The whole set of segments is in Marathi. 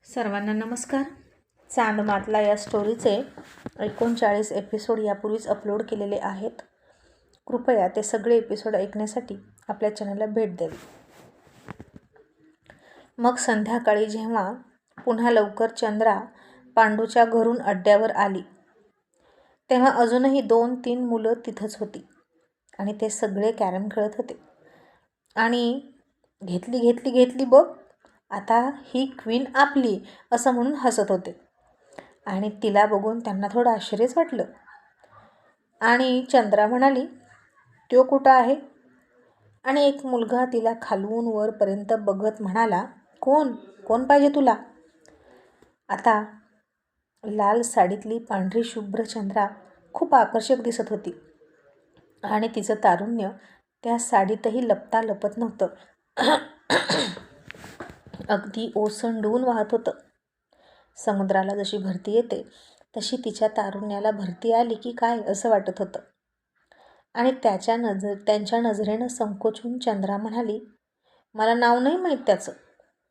सर्वांना नमस्कार. चांदमातला या स्टोरीचे 39 एपिसोड यापूर्वीच अपलोड केलेले आहेत. कृपया ते सगळे एपिसोड ऐकण्यासाठी आपल्या चॅनलला भेट द्यावी. मग संध्याकाळी जेव्हा पुन्हा लवकर चंद्रा पांडूच्या घरून अड्ड्यावर आली तेव्हा अजूनही 2-3 मुलं तिथंच होती आणि ते सगळे कॅरम खेळत होते आणि घेतली बघ, आता ही क्वीन आपली असं म्हणून हसत होते. आणि तिला बघून त्यांना थोडं आश्चर्यच वाटलं. आणि चंद्रा म्हणाली, तो कुठं आहे? आणि एक मुलगा तिला खालून वरपर्यंत बघत म्हणाला, कोण पाहिजे तुला? आता लाल साडीतली पांढरी शुभ्र चंद्रा खूप आकर्षक दिसत होती आणि तिचं तारुण्य त्या साडीतही लपता लपत नव्हतं. अगदी ओसंडून वाहत होतं. समुद्राला जशी भरती येते तशी तिच्या तारुण्याला भरती आली की काय असं वाटत होतं. आणि त्यांच्या नजरेनं संकोचून चंद्रा म्हणाली, मला नाव नाही माहीत त्याचं,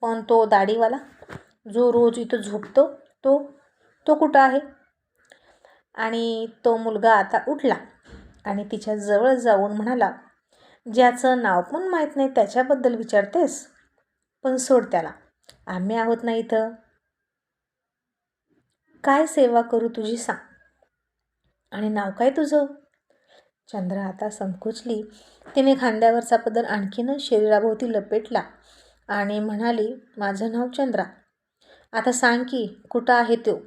पण तो दाढीवाला जो रोज इथं झोपतो तो कुठं आहे? आणि तो मुलगा आता उठला आणि तिच्या जवळ जाऊन म्हणाला, ज्याचं नाव पण माहीत नाही त्याच्याबद्दल विचारतेस? पण सोड त्याला, आम्ही आहोत ना इथं. काय सेवा करू तुझी सांग? आणि नाव काय तुझं? चंद्रा आता संकोचली. तिने खांद्यावरचा पदर आणखीनच शरीराभोवती लपेटला आणि म्हणाली, माझं नाव चंद्रा. आता सांग की कुठं आहे तो?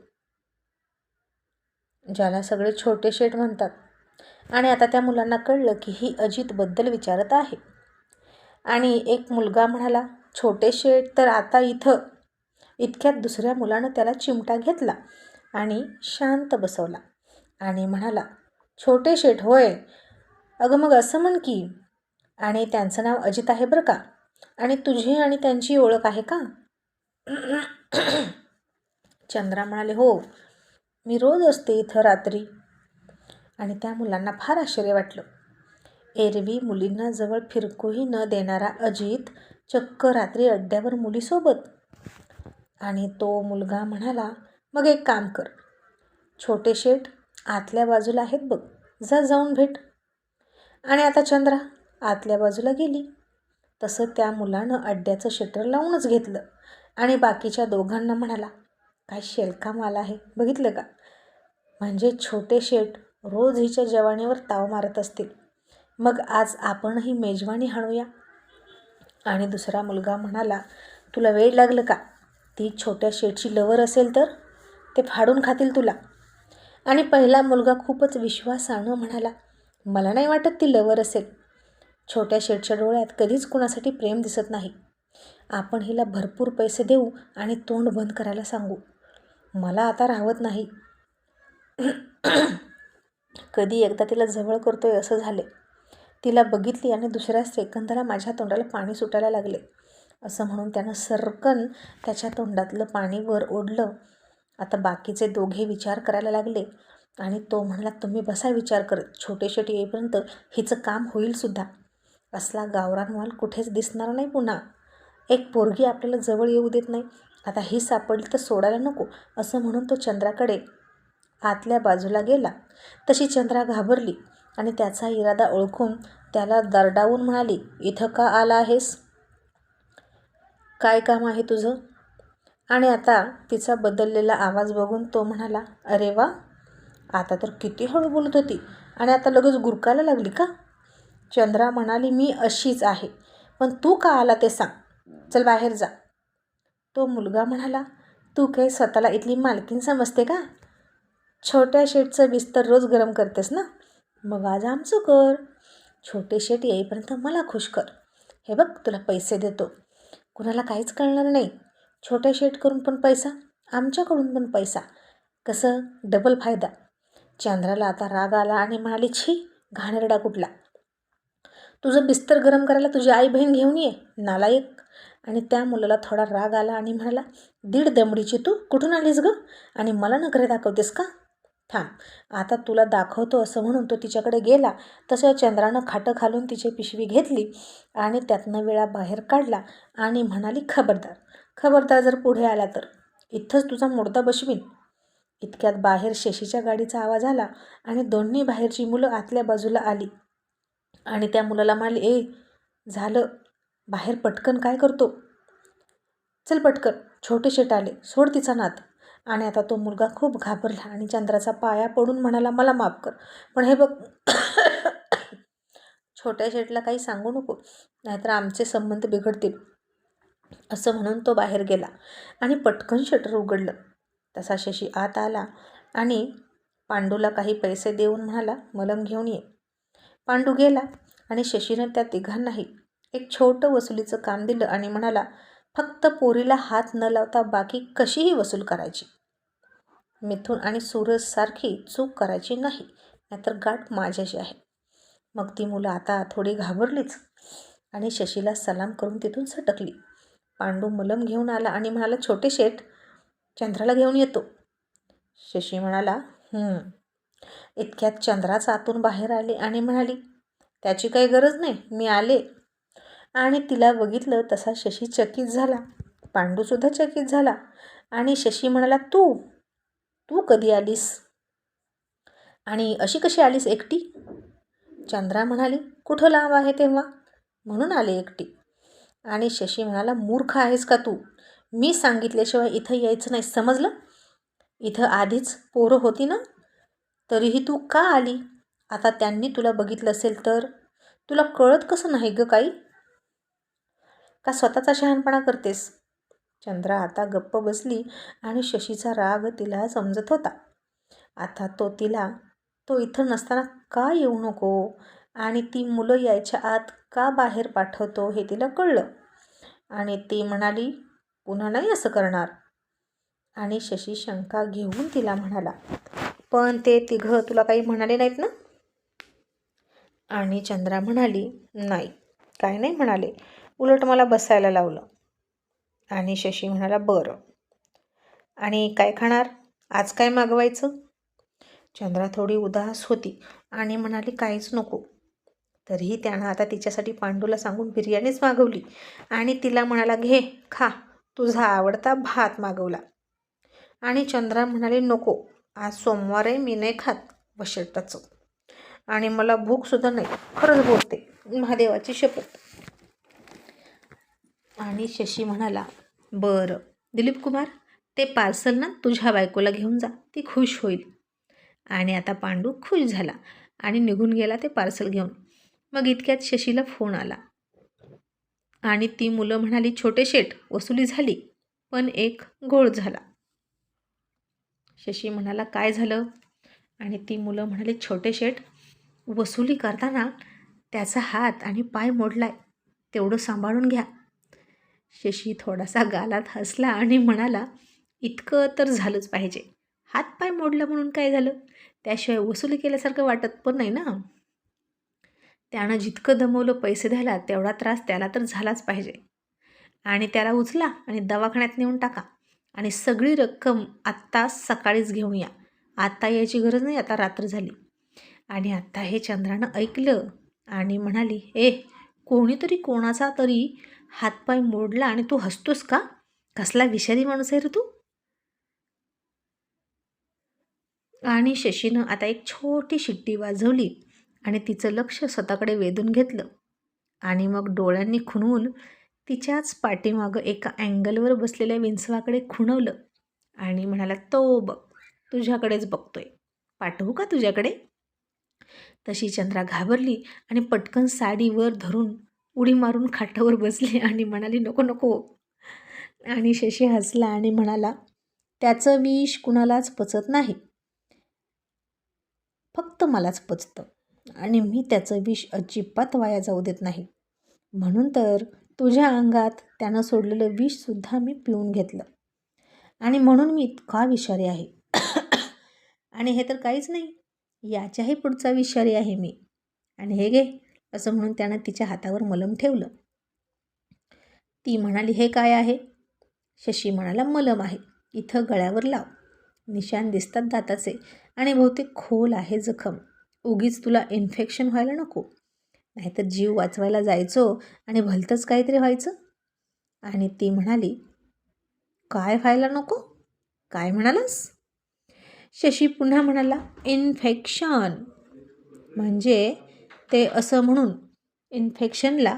ज्याला सगळे छोटे शेठ म्हणतात. आणि आता त्या मुलांना कळलं की ही अजितबद्दल विचारत आहे. आणि एक मुलगा म्हणाला, छोटे शेठ तर आता इथं. इतक्यात दुसऱ्या मुलानं त्याला चिमटा घेतला आणि शांत बसवला आणि म्हणाला, छोटे शेठ होय? अगं मग असं म्हण की. आणि त्यांचं नाव अजित आहे बरं का. आणि तुझी आणि त्यांची ओळख आहे का? चंद्रा म्हणाले, हो, मी रोज असते इथं रात्री. आणि त्या मुलांना फार आश्चर्य वाटलं. एरवी मुलींना जवळ फिरकूही न देणारा अजित चक्क रात्री अड्ड्यावर मुलीसोबत. आणि तो मुलगा म्हणाला, मग एक काम कर, छोटे शेठ आतल्या बाजूला आहेत बघ, जाऊन भेट. आणि आता चंद्रा आतल्या बाजूला गेली. तसं त्या मुलानं अड्ड्याचं शटर लावूनच घेतलं आणि बाकीच्या दोघांना म्हणाला, काय शेलका माल आहे बघितलं का? म्हणजे छोटे शेठ रोज हिच्या जवानीवर ताव मारत असतील. मग आज आपणही मेजवानी हाणूया. आणि दुसरा मुलगा म्हणाला, तुला वेळ लागलं का? ती छोट्या शेठची लवर असेल तर ते फाडून खातील तुला. आणि पहिला मुलगा खूपच विश्वासानं म्हणाला, मला नाही वाटत ती लवर असेल. छोट्या शेठच्या डोळ्यात कधीच कुणासाठी प्रेम दिसत नाही. आपण हिला भरपूर पैसे देऊ आणि तोंड बंद करायला सांगू. मला आता राहवत नाही. कधी एकदा तिला जवळ करतोय असं झाले. तिला बघितली आणि दुसऱ्या सेकंदाला माझ्या तोंडाला पाणी सुटायला लागले असं म्हणून त्यानं सरकन त्याच्या तोंडातलं पाणी वर ओढलं. आता बाकीचे दोघे विचार करायला लागले आणि तो म्हणाला, तुम्ही बसा विचार करत, छोटे शेठ येईपर्यंत हिचं काम होईलसुद्धा. असला गावरान माल कुठेच दिसणार नाही पुन्हा. एक पोरगी आपल्याला जवळ येऊ देत नाही, आता ही सापडली तर सोडायला नको असं म्हणून तो चंद्राकडे आतल्या बाजूला गेला. तशी चंद्रा घाबरली आणि त्याचा इरादा ओळखून त्याला दरडावून म्हणाली, इथं का आला आहेस? काय काम आहे तुझं? आणि आता तिचा बदललेला आवाज बघून तो म्हणाला, अरे वा, आता तर किती हळू बोलत होती आणि आता लगेच गुरकायला लागली का? चंद्रा म्हणाली, मी अशीच आहे, पण तू का आला ते सांग. चल बाहेर जा. तो मुलगा म्हणाला, तू काही स्वतःला इथली मालकीन समजते का? छोट्या शेठचं बिस्तर रोज गरम करतेस ना, मग आज आमचं कर. छोटे शेठ येईपर्यंत मला खुश कर. हे बघ, तुला पैसे देतो, कुणाला काहीच कळणार नाही. छोट्या शेठकडून पण पैसा, आमच्याकडून पण पैसा, कसं डबल फायदा. चंद्राला आता राग आला आणि म्हणाली, छी घाणेरडा कुठला. तुझं बिस्तर गरम करायला तुझी आई बहीण घेऊन ये, नालायक. आणि त्या मुलाला थोडा राग आला आणि म्हणाला, दीड दमडीची तू कुठून आलीस गं आणि मला नखरे दाखवतेस का? थांब, आता तुला दाखवतो असं म्हणून तो तिच्याकडे गेला. तसं चंद्रानं खाटं खालून तिची पिशवी घेतली आणि त्यातनं विळा बाहेर काढला आणि म्हणाली, खबरदार जर पुढे आला तर. इथंच तुझा मुर्दा बसवीन. इतक्यात बाहेर शशीच्या गाडीचा आवाज आला आणि दोन्ही बाहेरची मुलं आतल्या बाजूला आली आणि त्या मुलाला म्हणाली, ए झालं, बाहेर पटकन काय करतो? चल पटकन. छोटे शेट आले, सोड तिचा नाद. आणि आता तो मुलगा खूप घाबरला आणि चंद्राचा पाया पडून म्हणाला, मला माफ कर, पण हे बघ छोट्या शेटला काही सांगू नको, नाहीतर आमचे संबंध बिघडतील. असं म्हणून तो बाहेर गेला आणि पटकन शटर उघडलं. तसा शशी आत आला आणि पांडूला काही पैसे देऊन म्हणाला, मलम घेऊन ये. पांडू गेला आणि शशीनं त्या तिघांनाही एक छोटं वसुलीचं काम दिलं आणि म्हणाला, फक्त पोरीला हात न लावता बाकी कशीही वसूल करायची. मिथून आणि सूरजसारखी चूक करायची नाही, नाहीतर गाठ माझ्याशी आहे. मग ती मुलं आता थोडी घाबरलीच आणि शशीला सलाम करून तिथून सटकली. पांडू मलम घेऊन आला आणि म्हणाला, छोटे शेठ, चंद्राला घेऊन येतो. शशी म्हणाला, इतक्यात चंद्राच आतून बाहेर आली आणि म्हणाली, त्याची काही गरज नाही, मी आले. आणि तिला बघितलं तसा शशी चकित झाला. पांडूसुद्धा चकित झाला आणि शशी म्हणाला, तू कधी आलीस आणि अशी कशी आलीस एकटी? चंद्रा म्हणाली, कुठं लांब आहे तेव्हा, म्हणून आले एकटी. आणि शशी म्हणाला, मूर्ख आहेस का तू? मी सांगितल्याशिवाय इथं यायचं नाही, समजलं? इथं आधीच पोरं होती ना, तरीही तू का आली? आता त्यांनी तुला बघितलं असेल तर? तुला कळत कसं नाही ग काही? का स्वतःचा शहाणपणा करतेस? चंद्रा आता गप्प बसली आणि शशीचा राग तिला समजत होता. आता तो इथं नसताना का येऊ नको आणि ती मुलं यायच्या आत का बाहेर पाठवतो हे तिला कळलं. आणि ती म्हणाली, पुन्हा नाही असं करणार. आणि शशी शंका घेऊन तिला म्हणाला, पण ते तिघं तुला काही म्हणाले नाहीत ना? आणि चंद्रा म्हणाली, नाही, काय नाही म्हणाले, उलट मला बसायला लावलं. आणि शशी म्हणाला, बरं, आणि काय खाणार? आज काय मागवायचं? चंद्रा थोडी उदास होती आणि म्हणाली, काहीच नको. तरीही त्यानं आता तिच्यासाठी पांडूला सांगून बिर्याणीच मागवली आणि तिला म्हणाला, घे खा, तुझा आवडता भात मागवला. आणि चंद्रा म्हणाली, नको, आज सोमवार आहे, मी नाही खात वशटाचं, आणि मला भूकसुद्धा नाही, खरंच बोलते, महादेवाची शपथ. आणि शशी म्हणाला, बरं दिलीप कुमार, ते पार्सल ना तुझ्या बायकोला घेऊन जा, ती खुश होईल. आणि आता पांडू खुश झाला आणि निघून गेला ते पार्सल घेऊन. मग इतक्यात शशीला फोन आला आणि ती मुलं म्हणाली, छोटे शेठ, वसुली झाली, पण एक घोळ झाला. शशी म्हणाला, काय झालं? आणि ती मुलं म्हणाली, छोटे शेठ, वसुली करताना त्याचा हात आणि पाय मोडलाय, तेवढं सांभाळून घ्या. शशी थोडासा गालात हसला आणि म्हणाला, इतकं तर झालंच पाहिजे, हातपाय मोडला म्हणून काय झालं? त्याशिवाय वसुली केल्यासारखं वाटत पण नाही ना. त्यानं जितकं दमवलं पैसे द्यायला, तेवढा त्रास त्याला तर झालाच पाहिजे. आणि त्याला उचला आणि दवाखान्यात नेऊन टाका आणि सगळी रक्कम आत्ता सकाळीच घेऊन या. आत्ता यायची गरज नाही, आता रात्र झाली. आणि आत्ता हे चंद्रानं ऐकलं आणि म्हणाली, कोणीतरी कोणाचा तरी हातपाय मोडला आणि तू हसतोस का? कसला विषारी माणूस आहे रे तू? आणि शशीनं आता एक छोटी शिट्टी वाजवली आणि तिचं लक्ष स्वतःकडे वेधून घेतलं आणि मग डोळ्यांनी खुणवून तिच्याच पाठीमागं एका अँगलवर बसलेल्या विंचवाकडे खुणवलं आणि म्हणाला, तो बघ, तुझ्याकडेच बघतोय, पाठवू का तुझ्याकडे? तशी चंद्रा घाबरली आणि पटकन साडी वर धरून उडी मारून खाटावर बसली आणि म्हणाली, नको नको. आणि शशी हसला आणि म्हणाला, त्याचं विष कुणालाच पचत नाही, फक्त मलाच पचतं आणि मी त्याचं विष अजिबात वाया जाऊ देत नाही. म्हणून तर तुझ्या अंगात त्यानं सोडलेलं विषसुद्धा मी पिऊन घेतलं आणि म्हणून मी इतका विषारी आहे. आणि हे तर काहीच नाही, याच्याही पुढचा विषारी आहे मी. आणि हे घे, असं म्हणून त्यानं तिच्या हातावर मलम ठेवलं. ती म्हणाली, हे काय आहे? शशी म्हणाला, मलम आहे, इथं गळ्यावर लाव, निशाण दिसतात दाताचे आणि बहुतेक खोल आहे जखम, उगीच तुला इन्फेक्शन व्हायला नको, नाहीतर जीव वाचवायला जायचो आणि भलतंच काहीतरी व्हायचं. आणि ती म्हणाली, काय व्हायला नको? काय म्हणालास? शशी पुन्हा म्हणाला, इन्फेक्शन. म्हणजे ते असं म्हणून इन्फेक्शनला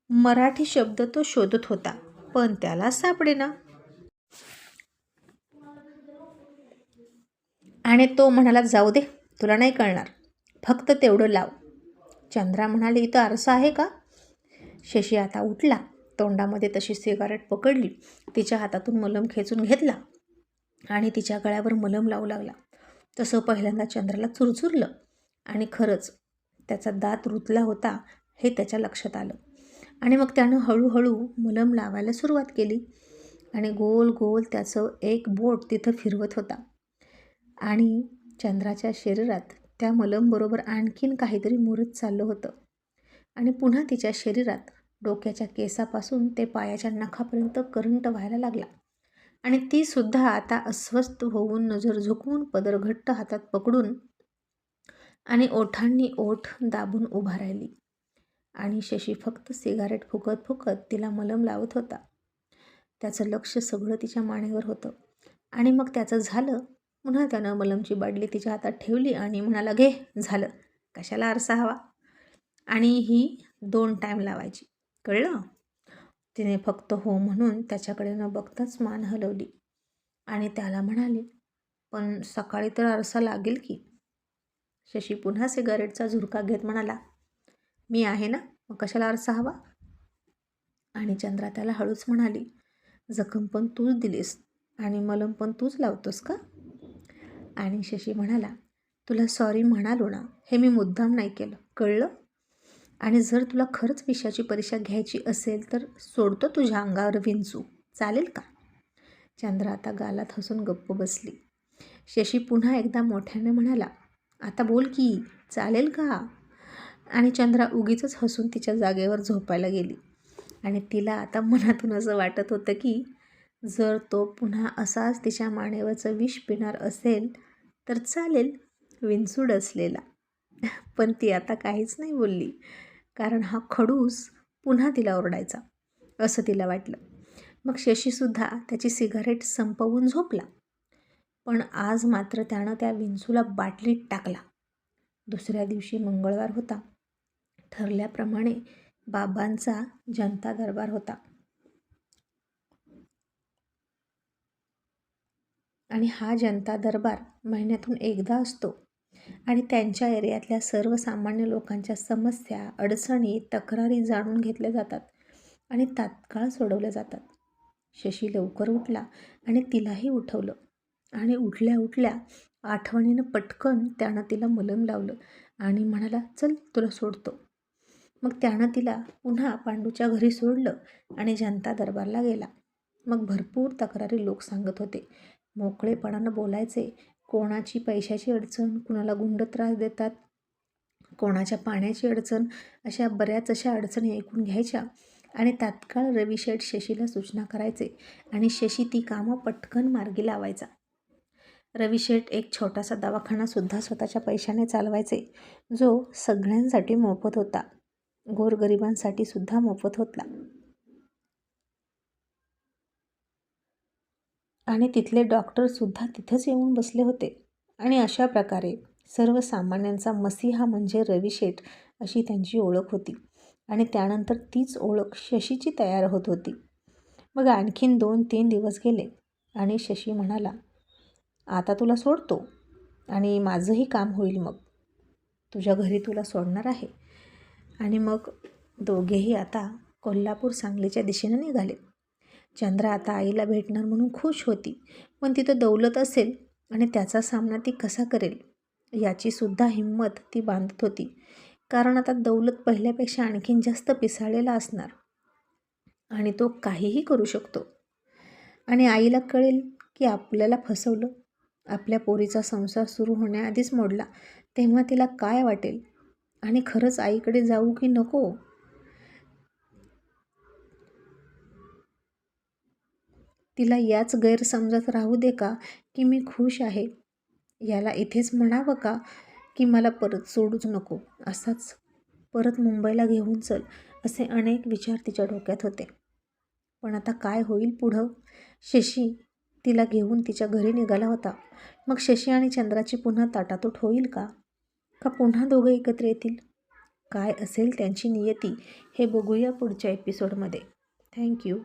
मराठी शब्द तो शोधत होता, पण त्याला सापडेना. आणि तो म्हणाला, जाऊ दे, तुला नाही कळणार, फक्त तेवढं लाव. चंद्रा म्हणाली, इथं आरसा आहे का? शशी आता उठला, तोंडामध्ये तशी सिगारेट पकडली, तिच्या हातातून मलम खेचून घेतला आणि तिच्या गळ्यावर मलम लावू लागला. तसं पहिल्यांदा चंद्राला चुरचुरलं आणि खरंच त्याचा दात रुतला होता हे त्याच्या लक्षात आलं. आणि मग त्यानं हळूहळू मलम लावायला सुरुवात केली आणि गोल गोल त्याचं एक बोट तिथं फिरवत होता. आणि चंद्राच्या शरीरात त्या मलमबरोबर आणखीन काहीतरी मुरत चाललं होतं. आणि पुन्हा तिच्या शरीरात डोक्याच्या केसापासून ते पायाच्या नखापर्यंत करंट व्हायला लागला. आणि ती सुद्धा आता अस्वस्थ होऊन नजर झुकवून पदर घट्ट हातात पकडून आणि ओठांनी ओठ दाबून उभा राहिली. आणि शशी फक्त सिगारेट फुकत फुकत तिला मलम लावत होता. त्याचं लक्ष सगळं तिच्या मानेवर होतं. आणि मग त्याचं झालं. पुन्हा त्यानं मलमची बाटली तिच्या हातात ठेवली आणि म्हणाला, घे, झालं, कशाला आरसा हवा. आणि ही 2 टाईम लावायची, कळलं? तिने फक्त हो म्हणून त्याच्याकडे न बघताच मान हलवली आणि त्याला म्हणाली, पण सकाळी तर आरसा लागेल की. शशी पुन्हा सिगारेटचा झुरका घेत म्हणाला, मी आहे ना, मग कशाला आरसा हवा? आणि चंद्रा त्याला हळूच म्हणाली, जखम पण तूच दिलीस आणि मलम पण तूच लावतोस का? आणि शशी म्हणाला, तुला सॉरी म्हणालो ना, हे मी मुद्दाम नाही केलं, कळलं? आणि जर तुला खरंच विषयाची परीक्षा घ्यायची असेल तर सोडतो तुझ्या अंगावर विंचू, चालेल का? चंद्रा आता गालात हसून गप्प बसली. शशी पुन्हा एकदा मोठ्याने म्हणाला, आता बोल की, चालेल का? आणि चंद्रा उगीच हसून तिच्या जागेवर झोपायला गेली. आणि तिला आता मनातून असं वाटत होतं की जर तो पुन्हा असाच तिच्या मानेवरचं विष पिणार असेल तर चालेल, विंचू डसलेला. पण ती आता काहीच नाही बोलली, कारण हा खडूस पुन्हा तिला ओरडायचा असं तिला वाटलं. मग शशीसुद्धा त्याची सिगारेट संपवून झोपला. पण आज मात्र त्यानं त्या विंचूला बाटलीत टाकला. दुसऱ्या दिवशी मंगळवार होता. ठरल्याप्रमाणे बाबांचा जनता दरबार होता. आणि हा जनता दरबार महिन्यातून एकदा असतो आणि त्यांच्या एरियातल्या सर्वसामान्य लोकांच्या समस्या, अडचणी, तक्रारी जाणून घेतल्या जातात आणि तात्काळ सोडवल्या जातात. शशी लवकर उठला आणि तिलाही उठवलं. आणि उठल्या उठल्या आठवणीनं पटकन त्यानं तिला मलम लावलं आणि म्हणाला, चल, तुला सोडतो. मग त्यानं तिला पुन्हा पांडूच्या घरी सोडलं आणि जनता दरबारला गेला. मग भरपूर तक्रारी लोक सांगत होते. मोकळेपणानं बोलायचे. कोणाची पैशाची अडचण, कुणाला गुंड त्रास देतात, कोणाच्या पाण्याची अडचण, अशा बऱ्याच अशा अडचणी ऐकून घ्यायच्या आणि तात्काळ रविशेठ शशीला सूचना करायचे आणि शशी ती कामं पटकन मार्गी लावायचा. रविशेठ एक छोटासा दवाखानासुद्धा स्वतःच्या पैशाने चालवायचे, जो सगळ्यांसाठी मोफत होता, गोरगरिबांसाठी सुद्धा मोफत होता. आणि तिथले डॉक्टरसुद्धा तिथंच येऊन बसले होते. आणि अशा प्रकारे सर्वसामान्यांचा मसीहा म्हणजे रविशेठ अशी त्यांची ओळख होती. आणि त्यानंतर तीच ओळख शशीची तयार होत होती. मग आणखीन 2-3 दिवस गेले आणि शशी म्हणाला, आता तुला सोडतो आणि माझंही काम होईल. मग तुझ्या घरी तुला सोडणार आहे. आणि मग दोघेही आता कोल्हापूर सांगलीच्या दिशेनं निघाले. चंद्रा आता आईला भेटणार म्हणून खुश होती, पण तिथं दौलत असेल आणि त्याचा सामना ती कसा करेल याची सुद्धा हिंमत ती बांधत होती, कारण आता दौलत पहिल्यापेक्षा आणखीन जास्त पिसाळलेला असणार आणि तो काहीही करू शकतो. आणि आईला कळेल की आपल्याला फसवलं, आपल्या पोरीचा संसार सुरू होण्याआधीच मोडला, तेव्हा तिला काय वाटेल आणि खरंच आईकडे जाऊ की नको. तिला याच गैरसमजात राहू दे का की मी खुश आहे, याला इथेच म्हणावं का की मला परत सोडूच नको, असाच परत मुंबईला घेऊन चल, असे अनेक विचार तिच्या डोक्यात होते. पण आता काय होईल पुढं? शशी तिला घेऊन तिच्या घरी निघाला होता. मग शशी आणि चंद्राची पुन्हा ताटातूट होईल का पुन्हा दोघं एकत्र येतील? काय असेल त्यांची नियती हे बघूया पुढच्या एपिसोडमध्ये. थँक्यू.